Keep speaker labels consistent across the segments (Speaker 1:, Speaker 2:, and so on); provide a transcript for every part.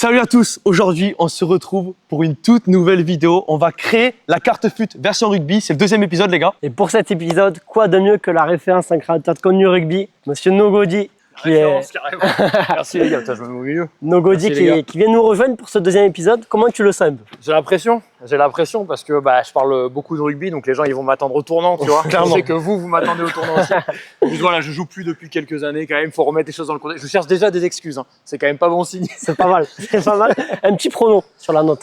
Speaker 1: Salut à tous, aujourd'hui on se retrouve pour une toute nouvelle vidéo. On va créer la carte FUT version rugby, c'est le deuxième épisode les gars.
Speaker 2: Et pour cet épisode, quoi de mieux que la référence un créateur de contenu rugby, Monsieur Nogodi,
Speaker 3: Carrément. Merci les gars, putain, je me mets au milieu.
Speaker 2: Nogodi qui vient nous rejoindre pour ce deuxième épisode. Comment tu le sens un peu?
Speaker 3: J'ai la pression parce que je parle beaucoup de rugby, donc les gens ils vont m'attendre au tournant, tu vois.
Speaker 1: Clairement.
Speaker 3: Je sais que vous m'attendez au tournant aussi. Puis voilà, je joue plus depuis quelques années quand même, faut remettre les choses dans le contexte. Je cherche déjà des excuses, hein. C'est quand même pas bon signe.
Speaker 2: C'est pas mal, c'est pas mal. Un petit prono sur la note.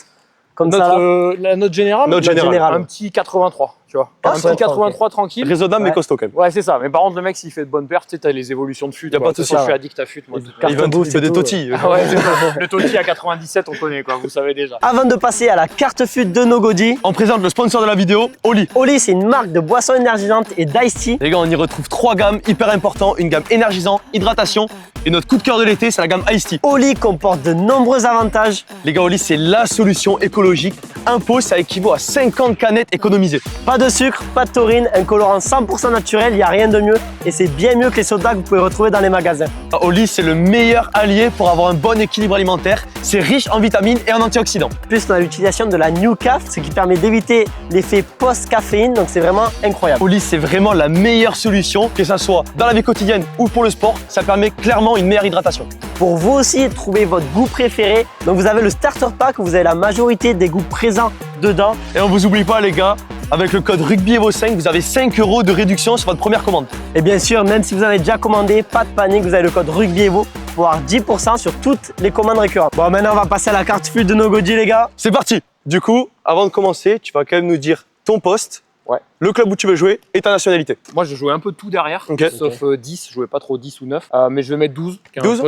Speaker 2: Comme ça là.
Speaker 3: La note générale,
Speaker 1: Note générale.
Speaker 3: un petit 83, tu vois.
Speaker 2: Ah,
Speaker 3: Un petit 83 tranquille.
Speaker 1: Raisonnable mais
Speaker 2: Ouais.
Speaker 1: costaud quand même.
Speaker 3: Ouais, c'est ça. Mais par contre, le mec, s'il fait de bonnes pertes, tu sais, t'as les évolutions de fut.
Speaker 1: Y a pas de souci.
Speaker 3: Je suis addict à fut, moi.
Speaker 1: Il veut des totis.
Speaker 3: Ah ouais, c'est ça. Le Toti à 97, on connaît, quoi. Vous savez déjà.
Speaker 2: Avant de passer à la carte FUT de Nogodi,
Speaker 1: On présente le sponsor de la vidéo, Oli.
Speaker 2: Oli c'est une marque de boissons énergisantes et d'Ice Tea.
Speaker 1: Les gars, on y retrouve trois gammes hyper importantes, une gamme énergisant, hydratation et notre coup de cœur de l'été, c'est la gamme Ice Tea.
Speaker 2: Oli comporte de nombreux avantages.
Speaker 1: Les gars, Oli, c'est la solution écologique. Un pot, ça équivaut à 50 canettes économisées.
Speaker 2: Pas de sucre, pas de taurine, un colorant 100% naturel, il n'y a rien de mieux. Et c'est bien mieux que les sodas que vous pouvez retrouver dans les magasins.
Speaker 1: Oli, c'est le meilleur allié pour avoir un bon équilibre alimentaire. C'est riche en vitamines et en antioxydants.
Speaker 2: En plus, on a l'utilisation de la New Caf, ce qui permet d'éviter l'effet post-caféine, donc c'est vraiment incroyable.
Speaker 1: Oli, c'est vraiment la meilleure solution, que ça soit dans la vie quotidienne ou pour le sport. Ça permet clairement une meilleure hydratation.
Speaker 2: Pour vous aussi trouver votre goût préféré, donc vous avez le Starter Pack où vous avez la majorité des goûts présents dedans.
Speaker 1: Et on vous oublie pas les gars, avec le code RugbyEvo5, vous avez 5 € de réduction sur votre première commande.
Speaker 2: Et bien sûr, même si vous avez déjà commandé, pas de panique, vous avez le code RugbyEvo pour avoir 10% sur toutes les commandes récurrentes. Bon, maintenant on va passer à la carte FUT de Nogodi les gars.
Speaker 1: C'est parti. Du coup, avant de commencer, tu vas quand même nous dire ton poste,
Speaker 3: Ouais.
Speaker 1: le club où tu veux jouer et ta nationalité.
Speaker 3: Moi, je jouais un peu tout derrière,
Speaker 1: Ok.
Speaker 3: sauf 10. Je jouais pas trop 10 ou 9. Mais je vais mettre 12, qui est
Speaker 1: 12,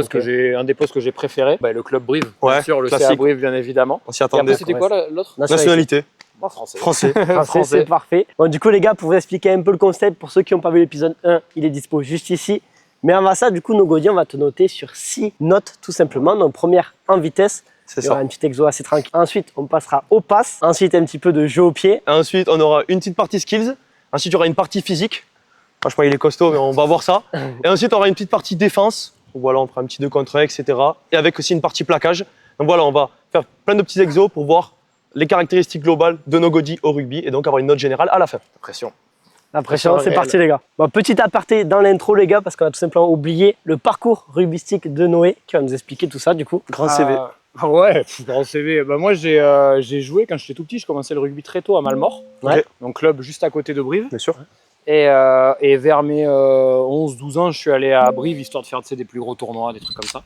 Speaker 3: un des postes que j'ai préféré. Le club Brive,
Speaker 1: Ouais,
Speaker 3: bien sûr, le
Speaker 1: classique.
Speaker 3: CA Brive, bien évidemment.
Speaker 1: On s'y
Speaker 3: Et
Speaker 1: attendait.
Speaker 3: après, c'était quoi l'autre?
Speaker 1: Nationalité.
Speaker 3: Moi, français.
Speaker 1: Français.
Speaker 2: Français, c'est parfait. Bon, du coup, les gars, pour vous expliquer un peu le concept, pour ceux qui n'ont pas vu l'épisode 1, il est dispo juste ici. Mais avant ça, du coup, Nogodi, on va te noter sur 6 notes, tout simplement. Donc, première, en vitesse.
Speaker 1: C'est
Speaker 2: Il y aura
Speaker 1: ça.
Speaker 2: un petit exo assez tranquille. Ensuite, on passera au pass. Ensuite, un petit peu de jeu au pied.
Speaker 1: Ensuite, on aura une petite partie skills. Ensuite, il y aura une partie physique. Franchement, il est costaud, mais on va voir ça. Et ensuite, on aura une petite partie défense. Donc voilà, on fera un petit 2 contre 1, etc. Et avec aussi une partie plaquage. Donc voilà, on va faire plein de petits exos pour voir les caractéristiques globales de Nogodi au rugby et donc avoir une note générale à la fin.
Speaker 3: Pression.
Speaker 2: La pression, c'est
Speaker 3: réelle.
Speaker 2: parti, les gars. Bon, petit aparté dans l'intro, les gars, parce qu'on a tout simplement oublié le parcours rugbystique de Noé, qui va nous expliquer tout ça, du coup.
Speaker 1: Grand CV.
Speaker 3: Ouais, grand CV. Moi, j'ai joué quand j'étais tout petit. Je commençais le rugby très tôt à Malmort.
Speaker 2: Ouais.
Speaker 3: Donc, club juste à côté de Brive.
Speaker 1: Bien sûr.
Speaker 3: Et vers mes 11-12 ans, je suis allé à Brive, histoire de faire des plus gros tournois, des trucs comme ça.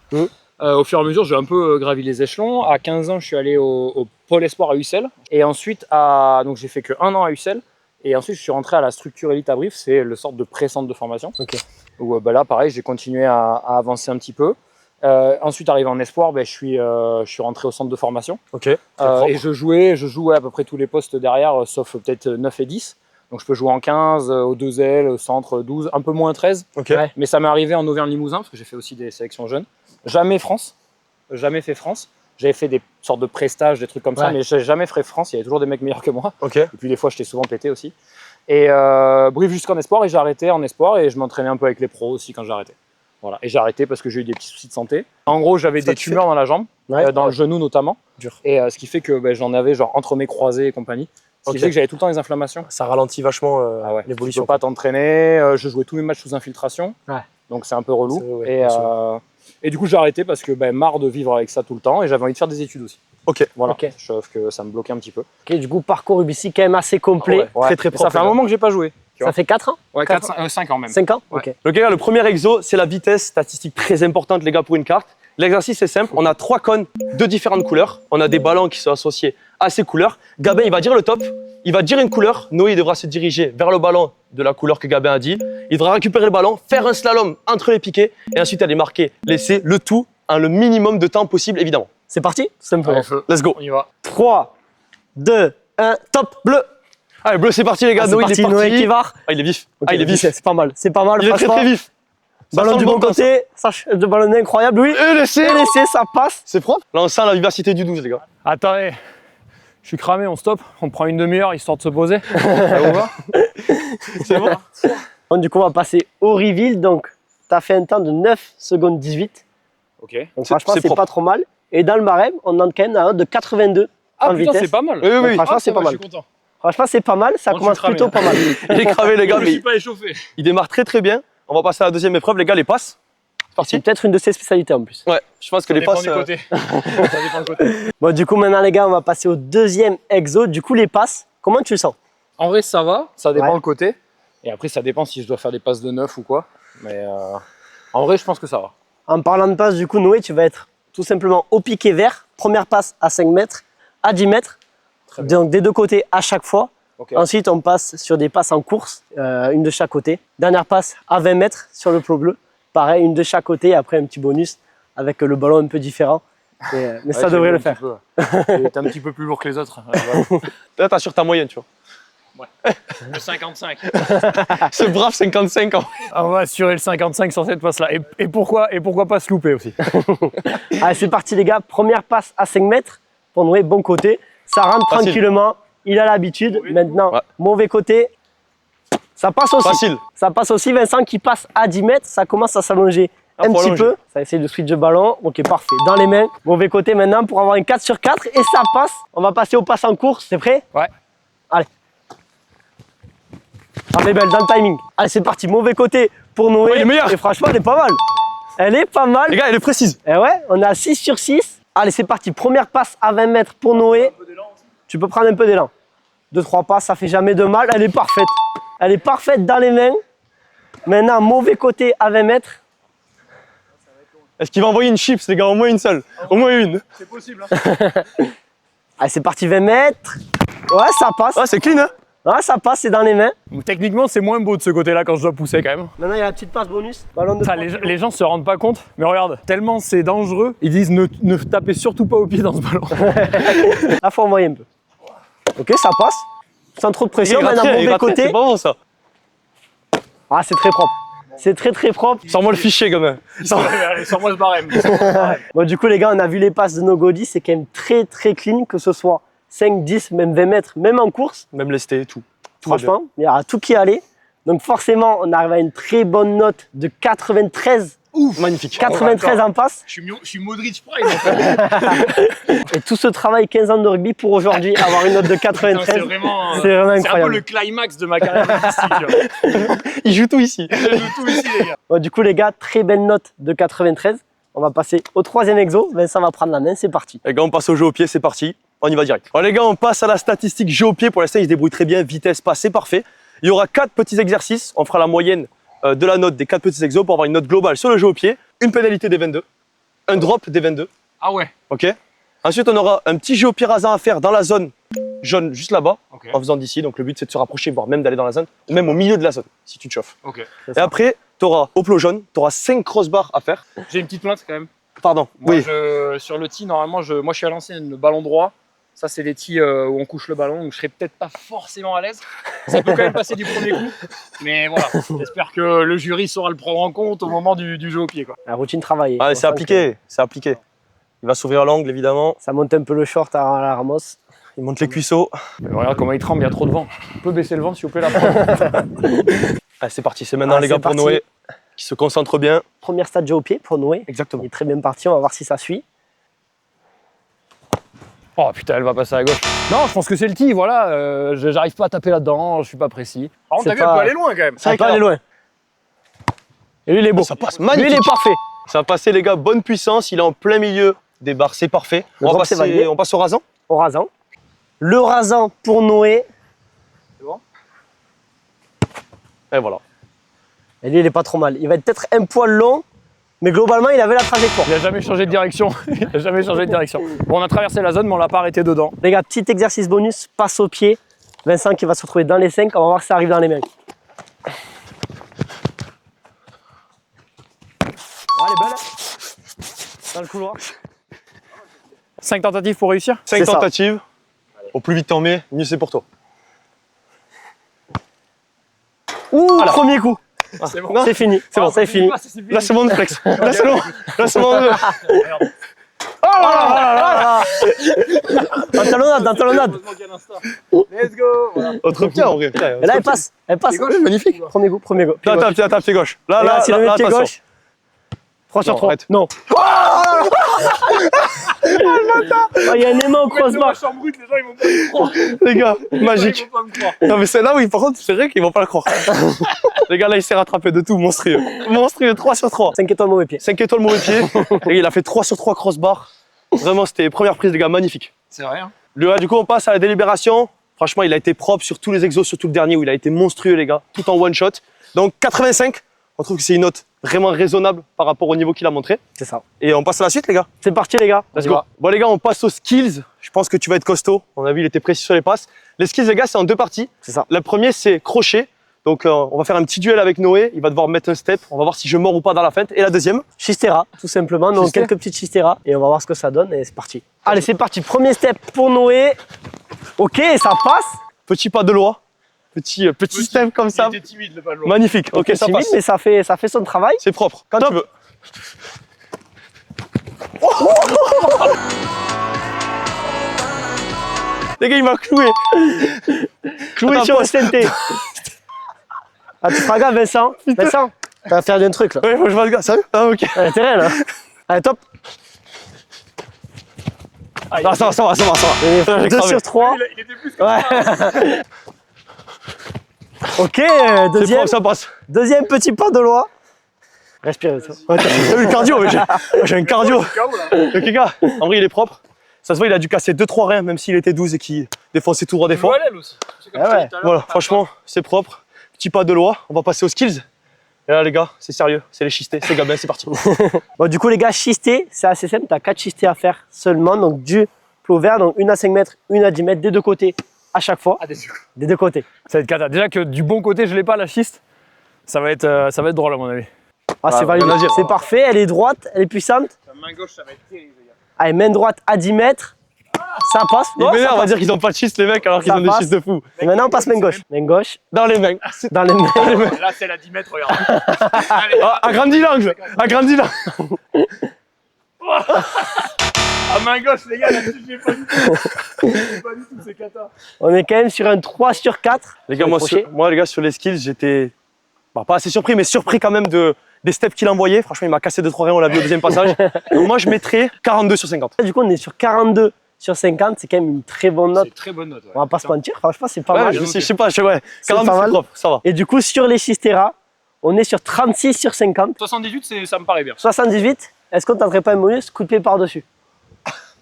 Speaker 3: Au fur et à mesure, j'ai un peu gravi les échelons. À 15 ans, je suis allé au Pôle Espoir à Ussel. Et ensuite, donc j'ai fait que 1 an à Ussel. Et ensuite, je suis rentré à la structure élite à Brive. C'est le sorte de pré-centre de formation.
Speaker 2: Ok.
Speaker 3: Où là, pareil, j'ai continué à avancer un petit peu. Ensuite, arrivé en Espoir, je suis rentré au centre de formation.
Speaker 1: Ok.
Speaker 3: Et je jouais à peu près tous les postes derrière, sauf peut-être 9 et 10. Donc je peux jouer en 15, au 2L, au centre 12, un peu moins 13.
Speaker 1: Ok.
Speaker 2: Ouais.
Speaker 3: Mais ça m'est arrivé en Auvergne-Limousin, parce que j'ai fait aussi des sélections jeunes. Jamais France, jamais fait France. J'avais fait des sortes de prestages, des trucs comme ça,
Speaker 2: Ouais.
Speaker 3: mais j'ai jamais fait France. Il y avait toujours des mecs meilleurs que moi.
Speaker 1: Ok.
Speaker 3: Et puis des fois, j'étais souvent pété aussi. Et Brive jusqu'en Espoir, et j'ai arrêté en Espoir, et je m'entraînais un peu avec les pros aussi quand j'ai arrêté. Voilà. Et j'ai arrêté parce que j'ai eu des petits soucis de santé. En gros, j'avais
Speaker 1: Ça
Speaker 3: des
Speaker 1: te
Speaker 3: tumeurs dans la jambe,
Speaker 2: Ouais.
Speaker 3: dans le genou notamment.
Speaker 1: Dur.
Speaker 3: Et ce qui fait que j'en avais genre entre mes croisés et compagnie. Ce qui
Speaker 1: Ok.
Speaker 3: fait que j'avais tout le temps des inflammations.
Speaker 1: Ça ralentit vachement
Speaker 3: Tu
Speaker 1: l'évolution.
Speaker 3: peux pas t'entraîner. Je jouais tous mes matchs sous infiltration.
Speaker 2: Ouais.
Speaker 3: Donc c'est un peu relou.
Speaker 1: Ouais,
Speaker 3: Et,
Speaker 1: bien sûr.
Speaker 3: et du coup, j'ai arrêté parce que marre de vivre avec ça tout le temps. Et j'avais envie de faire des études aussi.
Speaker 1: Ok.
Speaker 3: Voilà.
Speaker 2: Ok.
Speaker 3: Sauf que ça me bloquait un petit peu.
Speaker 2: Ok, du coup, parcours rugbystique quand même assez complet.
Speaker 3: Ouais.
Speaker 1: Très, très
Speaker 3: Mais
Speaker 1: propre,
Speaker 3: ça fait un
Speaker 1: là.
Speaker 3: moment que j'ai pas joué. Tu
Speaker 2: Ça
Speaker 3: vois.
Speaker 2: fait 4 ans
Speaker 3: Ouais,
Speaker 2: 4
Speaker 3: 5 ans même.
Speaker 2: 5 ans.
Speaker 3: Ouais.
Speaker 2: Ok.
Speaker 1: Donc les gars, le premier exo, c'est la vitesse, statistique très importante les gars pour une carte. L'exercice est simple, on a 3 cônes de différentes couleurs. On a des ballons qui sont associés à ces couleurs. Gabin, il va dire le top, il va dire une couleur. Noé devra se diriger vers le ballon de la couleur que Gabin a dit. Il devra récupérer le ballon, faire un slalom entre les piquets et ensuite aller marquer l'essai, le tout en le minimum de temps possible évidemment.
Speaker 2: C'est parti, tout simplement.
Speaker 3: Ouais, feu.
Speaker 1: Let's go.
Speaker 3: On y va.
Speaker 2: 3, 2, 1, top, bleu.
Speaker 1: Allez, bleu, c'est parti les gars.
Speaker 2: C'est
Speaker 1: Noé,
Speaker 2: parti,
Speaker 1: il est
Speaker 2: Noé
Speaker 1: parti.
Speaker 2: qui va.
Speaker 1: Ah, il est vif.
Speaker 2: Ok,
Speaker 1: Ah, il est vif.
Speaker 2: C'est pas mal, c'est pas mal.
Speaker 1: Il est très
Speaker 2: franchement.
Speaker 1: très vif. Ça
Speaker 2: Ballon
Speaker 1: sent
Speaker 2: du
Speaker 1: le
Speaker 2: bon
Speaker 1: bon temps,
Speaker 2: côté, de ballonné incroyable, oui.
Speaker 1: Et l'essai.
Speaker 2: Et l'essai, ça passe.
Speaker 1: C'est propre. Là, on sent la vivacité du 12 les gars.
Speaker 3: Attendez. Je suis cramé, on stoppe. On prend une demi-heure histoire de se poser. Ça vous va?
Speaker 1: C'est bon.
Speaker 2: Bon, du coup, on va passer au reveal. Donc, tu as fait un temps de 9 secondes 18.
Speaker 3: Ok.
Speaker 2: Donc,
Speaker 1: C'est-
Speaker 2: franchement,
Speaker 1: c'est
Speaker 2: c'est
Speaker 1: propre.
Speaker 2: pas trop mal. Et dans le barème, on demande quand même un note de 82
Speaker 3: Ah
Speaker 2: en
Speaker 3: putain,
Speaker 2: vitesse.
Speaker 3: c'est pas mal.
Speaker 1: Oui, oui, oui.
Speaker 2: Franchement,
Speaker 3: Ah,
Speaker 2: c'est pas
Speaker 3: va,
Speaker 2: mal.
Speaker 3: Je suis content.
Speaker 2: Franchement, c'est pas mal. Ça
Speaker 3: Bon,
Speaker 2: commence
Speaker 3: tu crames,
Speaker 2: plutôt pas mal.
Speaker 1: Il est cravé, les gars,
Speaker 3: Je suis
Speaker 1: mais
Speaker 3: pas échauffé.
Speaker 1: il démarre très très bien. On va passer à la deuxième épreuve, les gars, les passes. C'est
Speaker 2: C'est
Speaker 1: parti.
Speaker 2: peut-être une de ses spécialités en plus.
Speaker 1: Ouais, je pense que
Speaker 3: Ça
Speaker 1: les
Speaker 3: dépend
Speaker 1: passes.
Speaker 3: du côté. Ça dépend du côté.
Speaker 2: Bon, du coup, maintenant, les gars, on va passer au deuxième exo. Du coup, les passes, comment tu le sens?
Speaker 3: En vrai, ça va. Ça dépend
Speaker 2: Ouais.
Speaker 3: le côté. Et après, ça dépend si je dois faire des passes de 9 ou quoi. Mais en vrai, je pense que ça va.
Speaker 2: En parlant de passes, du coup, Noé, tu vas être tout simplement au piqué vert. Première passe à 5 mètres, à 10 mètres.
Speaker 3: Très bien.
Speaker 2: Donc, des deux côtés à chaque fois.
Speaker 3: Ok.
Speaker 2: Ensuite, on passe sur des passes en course, une de chaque côté. Dernière passe à 20 mètres sur le plot bleu. Pareil, une de chaque côté. Après, un petit bonus avec le ballon un peu différent. Mais
Speaker 3: Ouais,
Speaker 2: ça
Speaker 3: j'ai
Speaker 2: devrait
Speaker 3: vu
Speaker 2: le
Speaker 3: un
Speaker 2: faire.
Speaker 3: petit peu. T'es un petit peu plus lourd que les autres. Voilà.
Speaker 1: Là, t'as sur ta moyenne, tu vois.
Speaker 3: Le 55.
Speaker 1: Ce brave 55 ans.
Speaker 3: On va assurer le 55 sur cette passe-là. Et pourquoi pas se louper aussi.
Speaker 2: Allez, c'est parti, les gars. Première passe à 5 mètres pour Noé, bon côté. Ça rentre
Speaker 1: Facile.
Speaker 2: tranquillement. Il a l'habitude. Maintenant,
Speaker 1: Ouais.
Speaker 2: mauvais côté. Ça passe aussi.
Speaker 1: Facile.
Speaker 2: Ça passe aussi. Vincent qui passe à 10 mètres. Ça commence à s'allonger
Speaker 1: Ah,
Speaker 2: un
Speaker 1: faut
Speaker 2: petit
Speaker 1: allonger.
Speaker 2: peu. Ça essaie de switch le ballon. Ok, parfait. Dans les mains. Mauvais côté maintenant pour avoir une 4 sur 4. Et ça passe. On va passer aux passes en course. C'est prêt?
Speaker 3: Ouais.
Speaker 2: Allez. Ah, mais belle, dans le timing. Allez, c'est parti. Mauvais côté pour Noé.
Speaker 1: Ouais, il est meilleur.
Speaker 2: Et franchement, elle est pas mal. Elle est pas mal.
Speaker 1: Les gars, elle est précise.
Speaker 2: Et ouais, on est à 6 sur 6. Allez, c'est parti. Première passe à 20 mètres pour Noé. Tu peux prendre un peu d'élan. 2-3 passes, ça fait jamais de mal. Elle est parfaite. Elle est parfaite dans les mains. Maintenant, mauvais côté à 20 mètres.
Speaker 1: Est-ce qu'il va envoyer une chips, les gars? Au moins une seule. Au moins une.
Speaker 3: C'est possible.
Speaker 2: Allez, c'est parti, 20 mètres. Ouais, ça passe.
Speaker 1: Ah, c'est clean, hein?
Speaker 2: Ouais, ça passe, c'est dans les mains.
Speaker 3: Techniquement, c'est moins beau de ce côté-là quand je dois pousser quand même.
Speaker 2: Maintenant, il y a la petite passe bonus. Ballon de
Speaker 3: Ça,
Speaker 2: 3 kilos.
Speaker 3: les gens se rendent pas compte, mais regarde, tellement c'est dangereux, ils disent ne tapez surtout pas au pied dans ce ballon.
Speaker 2: Là, faut envoyer un peu. Ok, ça passe. Sans trop de pression.
Speaker 1: Il est
Speaker 2: Maintenant,
Speaker 1: raté, il est
Speaker 2: mauvais
Speaker 1: raté.
Speaker 2: côté.
Speaker 1: C'est pas bon, ça.
Speaker 2: Ah, c'est très propre. C'est très très propre.
Speaker 1: Sors-moi le fichier, quand même.
Speaker 3: Allez, sors-moi ce barème.
Speaker 2: Bon, du coup, les gars, on a vu les passes de Nogodi. C'est quand même très très clean, que ce soit 5, 10, même 20 mètres, même en course.
Speaker 1: Même lesté, tout. Tout va bien.
Speaker 2: Franchement, il y aura tout qui allait. Donc forcément, on arrive à une très bonne note de 93.
Speaker 1: Magnifique.
Speaker 2: 93 en passe.
Speaker 3: Je suis Modric Prime en fait.
Speaker 2: Et tout ce travail, 15 ans de rugby pour aujourd'hui, avoir une note de
Speaker 3: Putain,
Speaker 2: 93.
Speaker 3: C'est vraiment,
Speaker 2: C'est vraiment
Speaker 3: c'est un peu
Speaker 2: incroyable.
Speaker 3: le climax de ma carrière artistique. tu vois.
Speaker 1: Il joue tout ici.
Speaker 3: Je joue tout ici les gars.
Speaker 2: Bon, du coup, les gars, très belle note de 93. On va passer au troisième exo. Vincent va prendre la main, c'est parti.
Speaker 1: Les gars, on passe au jeu au pied, c'est parti. On y va direct. Alors les gars, on passe à la statistique jeu au pied. Pour l'instant, il se débrouille très bien. Vitesse, passe, c'est parfait. Il y aura 4 petits exercices. On fera la moyenne de la note des 4 petits exos pour avoir une note globale sur le jeu au pied. Une pénalité des 22. Un drop des 22.
Speaker 3: Ah ouais.
Speaker 1: OK? Ensuite, on aura un petit jeu au pied rasant à faire dans la zone jaune, juste là-bas,
Speaker 3: Ok.
Speaker 1: en faisant d'ici. Donc le but, c'est de se rapprocher, voire même d'aller dans la zone, ou même au milieu de la zone, si tu te chauffes.
Speaker 3: Ok.
Speaker 1: Et après, tu auras au plot jaune, tu auras 5 crossbars à faire.
Speaker 3: J'ai une petite plainte quand même.
Speaker 1: Pardon.
Speaker 3: Moi,
Speaker 1: Oui.
Speaker 3: sur le tee, normalement, moi je suis à l'ancienne, le ballon droit. Ça, c'est les tees où on couche le ballon, donc je serais peut-être pas forcément à l'aise. Ça peut quand même passer du premier coup. Mais voilà, j'espère que le jury saura le prendre en compte au moment du jeu au pied. Quoi.
Speaker 2: La routine travaillée.
Speaker 1: Ah,
Speaker 2: On
Speaker 1: c'est
Speaker 2: sent
Speaker 1: appliqué, c'est appliqué. Il va s'ouvrir l'angle, évidemment.
Speaker 2: que Ça monte un peu le short à la Ramos.
Speaker 1: Il monte les cuisseaux.
Speaker 3: Mais regarde comment il tremble, il y a trop de vent. On peut baisser le vent s'il vous plaît là.
Speaker 1: Allez, c'est parti. C'est maintenant,
Speaker 2: Ah,
Speaker 1: les gars,
Speaker 2: c'est
Speaker 1: pour
Speaker 2: parti.
Speaker 1: Noé, qui se concentre bien.
Speaker 2: Première stade jeu au pied pour Noé.
Speaker 1: Exactement.
Speaker 2: Il est très bien parti. On va voir si ça suit.
Speaker 3: Oh putain, elle va passer à gauche. Non, je pense que c'est le tee, voilà. J'arrive pas à taper là-dedans, je suis pas précis. Par contre,
Speaker 2: C'est
Speaker 3: t'as vu,
Speaker 2: pas-
Speaker 3: elle peut aller loin quand même.
Speaker 2: Ça peut aller loin. Et lui, il est beau.
Speaker 1: Ça passe
Speaker 2: Lui, il
Speaker 1: magnifique.
Speaker 2: est parfait.
Speaker 1: Ça va passer, les gars. Bonne puissance. Il est en plein milieu des barres. C'est parfait.
Speaker 2: Le
Speaker 1: On va
Speaker 2: drop, c'est validé.
Speaker 1: passer, on passe au rasant.
Speaker 2: Au rasant. Le rasant pour Noé.
Speaker 3: C'est bon.
Speaker 1: Et voilà.
Speaker 2: Et lui, il est pas trop mal. Il va être peut-être un poil long, mais globalement, il avait la trajectoire.
Speaker 3: Il a jamais changé de direction. Il a jamais changé de direction. Bon, on a traversé la zone, mais on l'a pas arrêté dedans.
Speaker 2: Les gars, petit exercice bonus, passe au pied. Vincent qui va se retrouver dans les 5. On va voir si ça arrive dans les mains. Allez, belle. Dans le couloir.
Speaker 3: 5 tentatives pour réussir.
Speaker 1: 5
Speaker 2: C'est ça.
Speaker 1: tentatives. Au plus vite t'en mets, mieux c'est pour toi.
Speaker 2: Ouh,
Speaker 1: Voilà.
Speaker 2: premier coup.
Speaker 3: C'est
Speaker 1: Non.
Speaker 2: C'est fini. C'est bon, c'est fini.
Speaker 1: Là, c'est bon de flex. Là, c'est bon. Là, c'est bon.
Speaker 2: En talonnade, en talonnade.
Speaker 3: Let's go. Voilà.
Speaker 1: Autre pied, en vrai.
Speaker 2: Et là, elle passe. Elle passe.
Speaker 3: Pied gauche.
Speaker 1: Magnifique.
Speaker 2: Premier coup, premier coup. Pied
Speaker 1: Là,
Speaker 2: gauche.
Speaker 1: t'as pied gauche. Là,
Speaker 2: Et là,
Speaker 1: là,
Speaker 2: s'il
Speaker 1: là,
Speaker 2: le met pied
Speaker 1: attention.
Speaker 2: gauche. 3 sur
Speaker 1: Non,
Speaker 2: 3.
Speaker 1: arrête.
Speaker 2: Non. Oh, il y a un aimant au crossbar.
Speaker 3: chambre brute, les gens ils vont pas me croire.
Speaker 1: Les gars, magique.
Speaker 3: Ils vont pas me croire.
Speaker 1: Non mais c'est là, oui, par contre, c'est vrai qu'ils vont pas le croire. Les gars, là, il s'est rattrapé de tout, monstrueux. Monstrueux, 3 sur 3.
Speaker 2: 5 étoiles mauvais pied.
Speaker 1: 5 étoiles, mauvais pied. Et il a fait 3 sur 3 crossbar. Vraiment, c'était première prise, les gars, magnifique.
Speaker 3: C'est rien.
Speaker 1: Du coup, on passe à la délibération. Franchement, il a été propre sur tous les exos, surtout le dernier où il a été monstrueux, les gars, tout en one shot. Donc 85, on trouve que c'est une note vraiment raisonnable par rapport au niveau qu'il a montré.
Speaker 2: C'est ça.
Speaker 1: Et on passe à la suite, les gars.
Speaker 2: C'est parti, les gars.
Speaker 1: Let's go. Bon, les gars, on passe aux skills. Je pense que tu vas être costaud. On a vu, il était précis sur les passes. Les skills, les gars, c'est en 2 parties.
Speaker 2: C'est ça.
Speaker 1: Le premier, c'est crochet. Donc, on va faire un petit duel avec Noé. Il va devoir mettre un step. On va voir si je mords ou pas dans la feinte. Et la deuxième,
Speaker 2: Chistera, tout simplement. Donc
Speaker 1: Chistera.
Speaker 2: quelques petites chisteras et on va voir ce que ça donne et c'est parti. Allez, c'est parti. Premier step pour Noé. Ok, ça passe.
Speaker 1: petit pas de loi. Petit step comme ça.
Speaker 3: Il était timide le ballon.
Speaker 1: Magnifique. Ok, ça
Speaker 2: Timide,
Speaker 1: passe.
Speaker 2: mais ça fait son travail.
Speaker 1: C'est propre. Quand
Speaker 2: Top.
Speaker 1: tu veux. Les gars, il m'a cloué.
Speaker 2: Cloué
Speaker 1: Attends,
Speaker 2: sur le
Speaker 1: pause.
Speaker 2: SNT. Ah, tu feras gaffe, Vincent. Vincent, tu vas faire un truc là.
Speaker 1: Ouais, faut que je fasse gaffe. Sérieux? Ah, ok.
Speaker 2: T'as intérêt là. Allez, top.
Speaker 1: Ah, ça va. J'ai
Speaker 2: 2
Speaker 1: cramé.
Speaker 2: sur 3.
Speaker 3: Il était plus que
Speaker 2: Ouais. Ok,
Speaker 1: C'est
Speaker 2: deuxième,
Speaker 1: propre, ça passe.
Speaker 2: deuxième petit pas de loi. Respire, Vincent.
Speaker 1: Ouais, t'as vu le cardio? Mais j'ai un cardio.
Speaker 3: KO là.
Speaker 1: Ok, gars, en vrai, il est propre. Ça se voit, il a dû casser 2-3 reins, même s'il était 12 et qu'il défonçait tout droit des fois.
Speaker 3: Voilà aussi. C'est comme
Speaker 2: Ah
Speaker 3: je t'ai
Speaker 2: ouais.
Speaker 3: dit tout à l'heure.
Speaker 1: Voilà, franchement, c'est propre. Petit pas de loi. On va passer aux skills. Et là, les gars, c'est sérieux. C'est les schistés. C'est Gabin, c'est parti.
Speaker 2: Bon, du coup, les gars, chistés, c'est assez simple. Tu as 4 chistés à faire seulement. Donc, du plot vert, donc une à 5 mètres, une à 10 mètres, des deux côtés, à chaque fois.
Speaker 3: Ah, déçu.
Speaker 2: Des deux côtés.
Speaker 4: Ça va être cata. Déjà que du bon côté, je l'ai pas la schiste. Ça va être drôle à mon avis.
Speaker 2: Ah, c'est
Speaker 1: Bah,
Speaker 2: validé.
Speaker 1: on va dire.
Speaker 2: C'est parfait. Elle est droite, elle est puissante.
Speaker 3: Sa main gauche, ça va être terrible, les gars.
Speaker 2: Allez, main droite à 10 mètres. Ça passe.
Speaker 1: Il
Speaker 2: Oh,
Speaker 1: est vénère,
Speaker 2: ça
Speaker 1: on va
Speaker 2: passe.
Speaker 1: dire qu'ils ont pas de schiste, les mecs, alors qu'ils
Speaker 2: Ça
Speaker 1: ont des
Speaker 2: passe.
Speaker 1: schistes de fou.
Speaker 2: Et maintenant, on passe main gauche. Main gauche,
Speaker 1: Dans les mains.
Speaker 2: dans les mains.
Speaker 3: Là, c'est la 10 mètres, regarde. Allez.
Speaker 1: Ah, agrandis l'angle. Agrandis l'angle.
Speaker 3: À main gauche, les gars, là-dessus, j'ai pas du tout. J'ai pas du tout, c'est cata.
Speaker 2: On est quand même sur un 3 sur 4.
Speaker 1: Les gars, moi, les gars, sur les skills, j'étais pas assez surpris, mais surpris quand même des steps qu'il a envoyés. Franchement, il m'a cassé 2-3 reins, on l'a vu au deuxième passage. Donc, moi, je mettrais 42 sur 50.
Speaker 2: Du coup, on est sur 42 sur 50. C'est quand même une très bonne note.
Speaker 3: C'est une très bonne note. Ouais.
Speaker 2: On va pas se mentir. Franchement, c'est pas
Speaker 1: Ouais,
Speaker 2: mal.
Speaker 1: je sais pas, ouais.
Speaker 2: C'est
Speaker 1: 42,
Speaker 2: pas
Speaker 1: c'est
Speaker 2: mal.
Speaker 1: propre, ça va.
Speaker 2: Et du coup, sur les chisteras, on est sur 36 sur 50.
Speaker 3: 78, ça me paraît bien.
Speaker 2: 78, est-ce qu'on tenterait pas un bonus coup de pied par-dessus?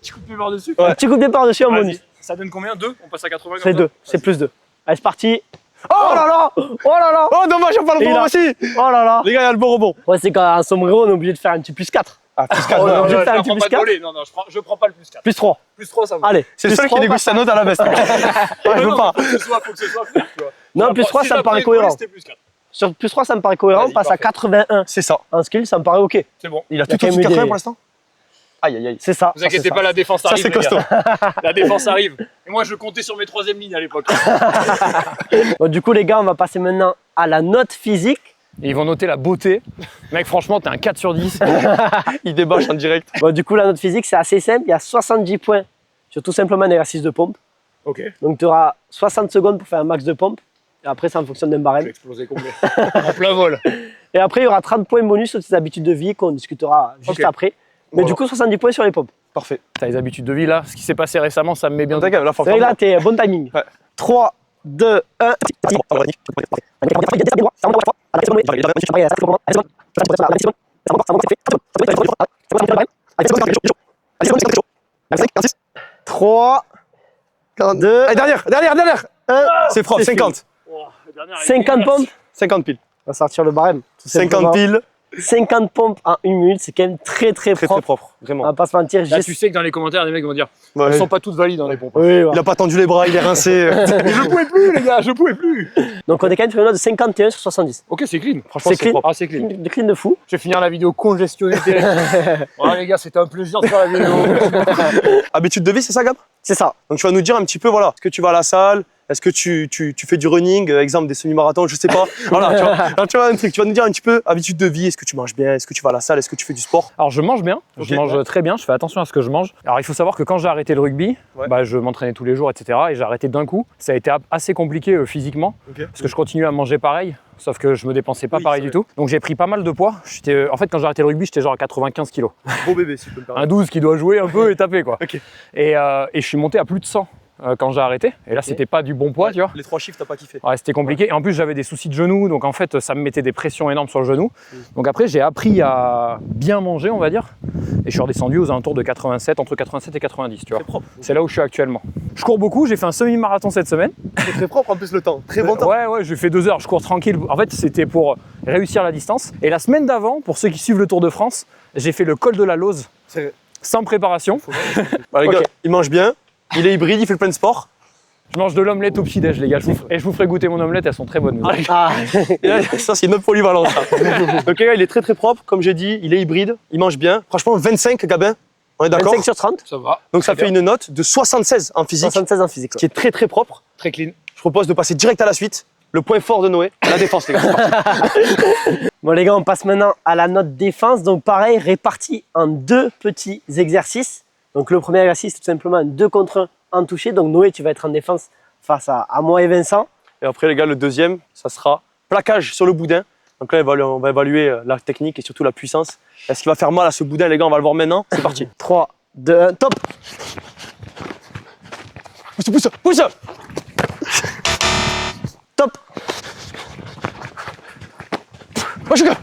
Speaker 3: Petit coup de pied par-dessus.
Speaker 2: Un petit coup de pied par-dessus en bonus.
Speaker 3: Vas-y. Ça donne combien? 2? On passe à 80
Speaker 2: C'est
Speaker 3: comme ça
Speaker 2: 2, c'est plus 2. Allez, c'est parti. Oh là là. Oh là là.
Speaker 1: Oh, dommage, j'ai pas le
Speaker 2: Et
Speaker 1: bon
Speaker 2: là.
Speaker 1: aussi.
Speaker 2: Oh là là.
Speaker 1: Les gars, il y a le bon rebond.
Speaker 2: Ouais, c'est qu'en sombrero, on est obligé de faire un petit plus 4.
Speaker 1: Ah, plus
Speaker 2: Oh,
Speaker 1: 4.
Speaker 2: non,
Speaker 3: Non,
Speaker 2: je vais
Speaker 3: je
Speaker 2: faire un
Speaker 3: prends
Speaker 2: petit
Speaker 3: pas
Speaker 2: plus
Speaker 3: de
Speaker 2: 4.
Speaker 3: volet. Non, je prends pas le plus 4.
Speaker 2: Plus 3.
Speaker 3: Plus 3, ça va.
Speaker 2: Allez.
Speaker 1: C'est le
Speaker 2: plus
Speaker 1: seul qui
Speaker 2: 3,
Speaker 1: négocie sa note à la veste. Je veux pas.
Speaker 3: Faut que ce soit fair, tu vois.
Speaker 2: Non, plus 3,
Speaker 3: Si
Speaker 2: ça me paraît
Speaker 3: j'apprenais le volet,
Speaker 2: cohérent.
Speaker 3: C'était plus 4.
Speaker 2: Sur plus 3, ça me paraît cohérent. On
Speaker 3: Vas-y,
Speaker 2: passe à
Speaker 3: parfait.
Speaker 2: 81
Speaker 1: C'est ça.
Speaker 2: en skill, ça me paraît ok.
Speaker 3: C'est bon.
Speaker 1: Il a
Speaker 2: Il y a
Speaker 1: tout
Speaker 2: quand
Speaker 1: au-dessus
Speaker 2: même
Speaker 1: de
Speaker 2: eu
Speaker 1: 80
Speaker 2: des-
Speaker 1: pour l'instant. Aïe, aïe, aïe.
Speaker 2: C'est ça.
Speaker 3: Vous inquiétez
Speaker 2: ça,
Speaker 3: pas, la défense
Speaker 1: Ça,
Speaker 3: arrive.
Speaker 1: c'est
Speaker 3: les gars.
Speaker 1: costaud.
Speaker 3: La défense arrive. Et moi, je comptais sur mes 3e lignes à l'époque.
Speaker 2: Bon, du coup, les gars, on va passer maintenant à la note physique.
Speaker 4: Et ils vont noter la beauté. Mec, franchement, t'es un 4 sur 10.
Speaker 1: Il débâche en direct.
Speaker 2: Bon, du coup, la note physique, c'est assez simple. Il y a 70 points sur tout simplement un exercice de pompe.
Speaker 3: Ok.
Speaker 2: Donc, tu auras 60 secondes pour faire un max de pompe. Et après, ça en fonction d'un
Speaker 3: Je
Speaker 2: barème.
Speaker 3: vais exploser complet. En plein vol.
Speaker 2: Et après, il y aura 30 points bonus sur tes habitudes de vie qu'on discutera juste
Speaker 3: Ok.
Speaker 2: après. Mais
Speaker 1: Voilà.
Speaker 2: du coup, 70 points sur les pompes.
Speaker 1: Parfait.
Speaker 4: T'as les habitudes de vie là. Ce qui s'est passé récemment, ça me met bien.
Speaker 1: T'inquiète, là, faut
Speaker 2: C'est vrai, là, t'es bon timing.
Speaker 1: Ouais.
Speaker 2: 3, 2, 1. 3, 2,
Speaker 1: Allez, dernière.
Speaker 2: 1.
Speaker 1: C'est propre,
Speaker 2: C'est
Speaker 1: 50.
Speaker 2: 50 pompes.
Speaker 1: 50 piles.
Speaker 2: On va sortir le barème. tout
Speaker 1: 50
Speaker 2: simplement.
Speaker 1: piles.
Speaker 2: 50 pompes en 1 minute, c'est quand même très
Speaker 1: Très, très
Speaker 2: propre.
Speaker 1: propre.
Speaker 2: On
Speaker 1: Vraiment.
Speaker 2: va pas se mentir.
Speaker 3: Là, tu sais que dans les commentaires, les mecs vont dire
Speaker 1: Ouais.
Speaker 3: elles sont pas toutes valides dans les pompes.
Speaker 2: Oui,
Speaker 1: Il
Speaker 2: voilà.
Speaker 1: a pas tendu les bras, il est rincé.
Speaker 3: Je pouvais plus, les gars, je pouvais plus.
Speaker 2: Donc on est quand même sur une note de 51 sur 70.
Speaker 3: Ok, c'est clean.
Speaker 1: Franchement,
Speaker 2: C'est clean.
Speaker 1: propre.
Speaker 3: Ah, c'est clean.
Speaker 2: De clean de fou.
Speaker 3: Je vais finir la vidéo congestionnée direct. Voilà, les gars, c'était un plaisir de faire la vidéo.
Speaker 1: Habitude de vie, c'est ça, Gab?
Speaker 2: C'est ça.
Speaker 1: Donc tu vas nous dire un petit peu, voilà, est-ce que tu vas à la salle, Est-ce que tu fais du running, exemple des semi-marathons, je sais pas. Voilà, tu vois, alors, tu vois un truc, tu vas nous dire un petit peu habitude de vie, est-ce que tu manges bien, est-ce que tu vas à la salle, est-ce que tu fais du sport?
Speaker 4: Alors je mange bien,
Speaker 1: Ok.
Speaker 4: je mange très bien, je fais attention à ce que je mange. Alors il faut savoir que quand j'ai arrêté le rugby,
Speaker 1: Ouais.
Speaker 4: bah, je m'entraînais tous les jours, etc. Et j'ai arrêté d'un coup. Ça a été assez compliqué physiquement,
Speaker 1: Ok.
Speaker 4: parce que je continuais à manger pareil, sauf que je me dépensais pas
Speaker 1: Oui,
Speaker 4: pareil
Speaker 1: c'est
Speaker 4: du tout. Donc j'ai pris pas mal de poids. En fait, quand j'ai arrêté le rugby, j'étais genre à 95 kilos.
Speaker 1: Beau bébé, si tu peux me permettre.
Speaker 4: Un 12 qui doit jouer un peu et taper quoi.
Speaker 1: Ok.
Speaker 4: Et je suis monté à plus de 100 quand j'ai arrêté. Et là, c'était pas du bon poids, tu vois.
Speaker 1: Les 3 chiffres, t'as pas kiffé.
Speaker 4: Ouais, c'était compliqué. Et en plus, j'avais des soucis de genoux, donc en fait, ça me mettait des pressions énormes sur le genou. Donc après, j'ai appris à bien manger, on va dire. Et je suis redescendu aux alentours de 87, entre 87 et 90, tu vois.
Speaker 1: C'est propre.
Speaker 4: C'est là où je suis actuellement. Je cours beaucoup, j'ai fait un semi-marathon cette semaine.
Speaker 1: C'est très propre en plus le temps. Très bon temps.
Speaker 4: Ouais, j'ai fait 2 heures, je cours tranquille. En fait, c'était pour réussir la distance. Et la semaine d'avant, pour ceux qui suivent le Tour de France, j'ai fait le col de la Lose
Speaker 1: C'est-
Speaker 4: sans préparation.
Speaker 1: Bah, les gars,
Speaker 2: Ok.
Speaker 1: il mange bien, il est hybride, il fait plein de sport.
Speaker 4: Je mange de l'omelette au petit-déj, les gars. Et je vous ferai goûter mon omelette, elles sont très bonnes.
Speaker 2: Ah,
Speaker 1: Et là, ça, c'est une autre polyvalence. Ça. Donc, les gars, il est très très propre, comme j'ai dit, il est hybride, il mange bien. Franchement, 25, Gabin, on est d'accord?
Speaker 2: 25 sur 30,
Speaker 3: Ça va.
Speaker 1: Donc, ça
Speaker 3: Très
Speaker 1: fait une note de 76 en physique,
Speaker 2: 76 en physique.
Speaker 1: ce qui est très très propre.
Speaker 3: Très clean.
Speaker 1: Je propose de passer direct à la suite. Le point fort de Noé, la défense, les gars. C'est parti.
Speaker 2: Bon les gars, on passe maintenant à la note défense. Donc pareil, réparti en 2 petits exercices. Donc le premier exercice, c'est tout simplement un 2 contre 1 en touché. Donc Noé, tu vas être en défense face à moi et Vincent.
Speaker 1: Et après, les gars, le deuxième, ça sera plaquage sur le boudin. Donc là, on va évaluer la technique et surtout la puissance. Est-ce qu'il va faire mal à ce boudin, les gars? On va le voir maintenant. C'est parti.
Speaker 2: 3, 2, 1, top.
Speaker 1: Pousse, pousse.
Speaker 2: Top.
Speaker 1: Wesh, les gars.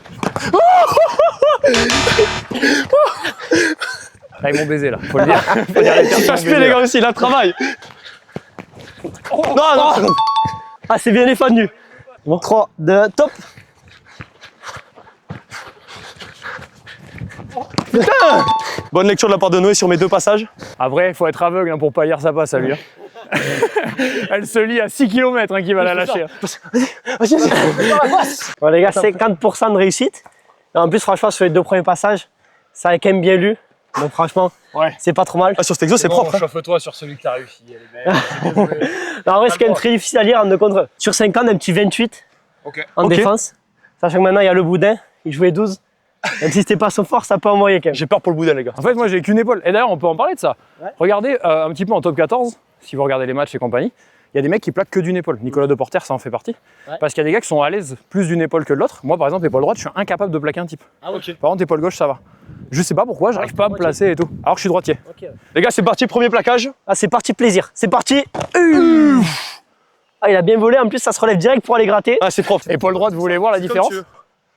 Speaker 4: Là, ils m'ont baisé, là. Faut le dire. Faut dire les termes, ils
Speaker 1: Ça
Speaker 4: m'ont
Speaker 1: se
Speaker 4: baisé,
Speaker 1: fait, les
Speaker 4: là.
Speaker 1: gars, aussi, il a travail. Non, non.
Speaker 2: Ah, c'est bien défendu. 3, 2, 1, top.
Speaker 1: Bonne lecture de la part de Noé sur mes 2 passages.
Speaker 4: À vrai, il faut être aveugle hein, pour pas lire sa passe à lui. Hein. Elle se lit à 6 km qui va la lâcher. Hein.
Speaker 1: Vas-y, vas-y.
Speaker 2: Bon les gars, 50% de réussite. Et en plus, franchement, sur les 2 premiers passages, ça a quand même bien lu. Donc franchement,
Speaker 3: Ouais.
Speaker 2: c'est pas trop mal.
Speaker 1: Ah, sur cet exo, c'est propre. Hein.
Speaker 3: Chauffe-toi sur celui que t'as réussi. Elle est belle. Désolé.
Speaker 2: Non, en vrai, c'est quand même très difficile à lire en 2 contre 1. Sur 50, un petit 28
Speaker 3: Ok.
Speaker 2: en
Speaker 1: Ok.
Speaker 2: défense. Sachant que maintenant, il y a le boudin. Il jouait 12. Même si c'était pas son fort, ça peut envoyer quand même.
Speaker 1: J'ai peur pour le boudin, les gars.
Speaker 4: En fait, moi, j'ai qu'une épaule. Et d'ailleurs, on peut en parler de ça.
Speaker 2: Ouais.
Speaker 4: Regardez un petit peu en top 14, si vous regardez les matchs et compagnie, il y a des mecs qui plaquent que d'une épaule. Nicolas Deporter, ça en fait partie.
Speaker 2: Ouais.
Speaker 4: Parce qu'il y a des gars qui sont à l'aise plus d'une épaule que de l'autre. Moi, par exemple, épaule droite, je suis incapable de plaquer un type.
Speaker 2: Ah ouais.
Speaker 1: Ok.
Speaker 4: Par contre, épaule gauche, ça va. Je sais pas pourquoi, j'arrive pas à me placer et tout. Alors que je suis droitier.
Speaker 2: Ok.
Speaker 1: Les gars, c'est parti, premier plaquage.
Speaker 2: Ah, c'est parti plaisir. C'est parti. Ah, il a bien volé. En plus, ça se relève direct pour aller gratter.
Speaker 1: Ah, c'est propre.
Speaker 4: Épaule droite, vous voulez voir la différence?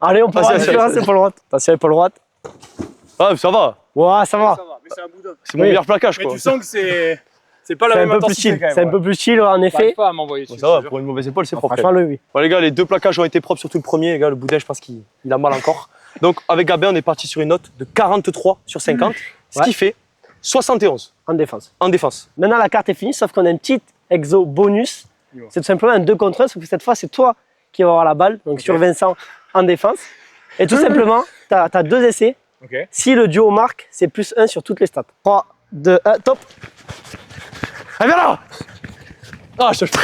Speaker 2: Allez, on peut voir la
Speaker 1: Vas-y,
Speaker 2: différence,
Speaker 1: vas-y.
Speaker 2: épaule droite. Attention, épaule droite.
Speaker 1: Ah, ça va.
Speaker 2: Ouais, ça va.
Speaker 3: mais c'est un boudin.
Speaker 1: C'est mon
Speaker 2: Oui.
Speaker 1: meilleur plaquage,
Speaker 3: Mais
Speaker 1: quoi.
Speaker 3: tu sens que c'est pas la
Speaker 2: C'est un
Speaker 3: même
Speaker 2: peu plus
Speaker 3: intensité
Speaker 2: chill.
Speaker 3: quand même.
Speaker 2: C'est un peu plus chill, en
Speaker 3: J'arrive
Speaker 2: effet.
Speaker 3: pas à m'envoyer dessus.
Speaker 1: Ça va, pour une mauvaise épaule, c'est propre.
Speaker 2: Franchement, oui.
Speaker 1: Bon, les gars, les 2 plaquages ont été propres, surtout le premier. Les gars, le boudin, je pense qu'il a mal encore. Donc, avec Gabin, on est parti sur une note de 43 sur 50, ce qui fait 71
Speaker 2: En défense.
Speaker 1: en défense.
Speaker 2: Maintenant, la carte est finie, sauf qu'on a un petit exo bonus. C'est tout simplement un 2 contre 1, sauf que cette fois, c'est toi qui vas avoir la balle. Donc, sur Vincent en défense. Et tout simplement, tu as 2 essais.
Speaker 3: Ok.
Speaker 2: Si le duo marque, c'est plus 1 sur toutes les stats. 3, 2, 1, top.
Speaker 1: Ah, viens là. Ah, je te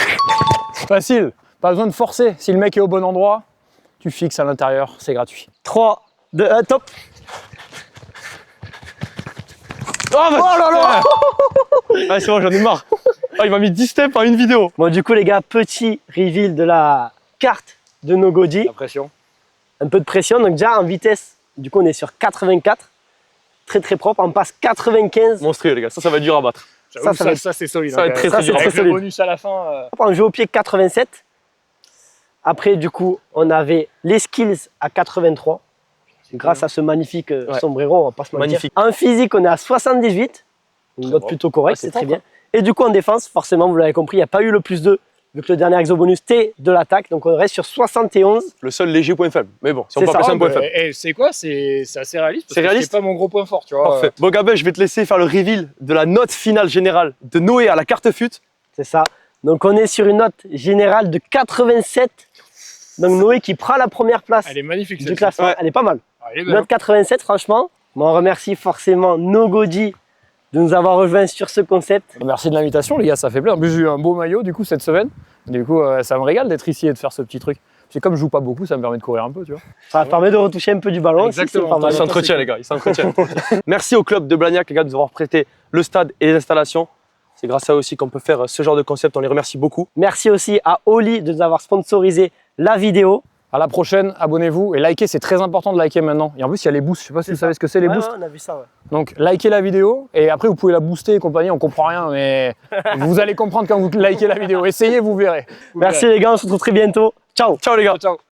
Speaker 4: Facile, pas besoin de forcer. Si le mec est au bon endroit, tu fixes à l'intérieur, c'est gratuit.
Speaker 2: 3, 2, 1, top.
Speaker 1: Oh là là. Ah, c'est bon, j'en ai marre. Ah, il m'a mis 10 steps en une vidéo.
Speaker 2: Bon, du coup, les gars, petit reveal de la carte de Nogodi.
Speaker 3: La pression.
Speaker 2: Un peu de pression. Donc, déjà, en vitesse, du coup, on est sur 84. Très, très propre. On passe 95.
Speaker 1: Monstrueux, les gars. Ça va être dur à battre.
Speaker 3: J'avoue,
Speaker 2: ça va être-
Speaker 3: ça c'est solide.
Speaker 1: ça va être très, très dur.
Speaker 3: Avec
Speaker 2: très
Speaker 3: le
Speaker 2: solide.
Speaker 3: bonus à la fin.
Speaker 2: On joue au pied 87. Après, du coup, on avait les skills à 83. Grâce à ce magnifique
Speaker 1: Ouais.
Speaker 2: sombrero, on va pas se mentir.
Speaker 1: Magnifique.
Speaker 2: En physique, on est à 78. Une note
Speaker 1: bon.
Speaker 2: plutôt correcte,
Speaker 1: Ouais, c'est
Speaker 2: c'est très
Speaker 1: propre,
Speaker 2: bien. Et du coup, en défense, forcément, vous l'avez compris, il n'y a pas eu le plus 2, vu que le dernier exo bonus T de l'attaque. Donc, on reste sur 71.
Speaker 1: Le seul léger point faible. Mais bon, si on
Speaker 2: C'est
Speaker 1: peut
Speaker 2: ça.
Speaker 1: appeler ça un point faible.
Speaker 3: C'est quoi? C'est assez réaliste. parce
Speaker 1: C'est
Speaker 3: que
Speaker 1: réaliste.
Speaker 3: C'est pas mon gros point fort, tu vois.
Speaker 1: Parfait. Bon, Gabin, je vais te laisser faire le reveal de la note finale générale de Noé à la carte fut.
Speaker 2: C'est ça. Donc, on est sur une note générale de 87. Donc, Noé qui prend la première place
Speaker 3: Elle est magnifique.
Speaker 2: du
Speaker 3: celle-ci.
Speaker 2: classement.
Speaker 1: Ouais.
Speaker 2: Elle est pas mal.
Speaker 3: Ah, elle est belle.
Speaker 2: Note 87, franchement. Bon, on remercie forcément Nogodi de nous avoir rejoints sur ce concept.
Speaker 4: Merci de l'invitation, les gars, ça fait plaisir. En plus, j'ai eu un beau maillot du coup cette semaine. Du coup, ça me régale d'être ici et de faire ce petit truc. Puis comme je joue pas beaucoup, ça me permet de courir un peu, tu vois.
Speaker 2: Ça permet de retoucher un peu du ballon.
Speaker 3: Exactement.
Speaker 2: Aussi, c'est pas mal.
Speaker 1: Ils s'entretiennent, les gars, ils s'entretiennent. Merci au club de Blagnac, les gars, de nous avoir prêté le stade et les installations. C'est grâce à eux aussi qu'on peut faire ce genre de concept. On les remercie beaucoup.
Speaker 2: Merci aussi à Oli de nous avoir sponsorisé la vidéo.
Speaker 4: À la prochaine, abonnez-vous et likez, c'est très important de liker maintenant. Et en plus, il y a les boosts, je sais pas si vous savez ce que c'est les
Speaker 2: Ouais,
Speaker 4: boosts.
Speaker 2: ouais, on a vu ça, ouais.
Speaker 4: Donc, likez la vidéo et après, vous pouvez la booster et compagnie, on comprend rien, mais vous allez comprendre quand vous likez la vidéo. Essayez, vous verrez.
Speaker 2: Merci les gars, on se retrouve très bientôt. Ciao.
Speaker 1: Ciao les gars.
Speaker 3: Ciao.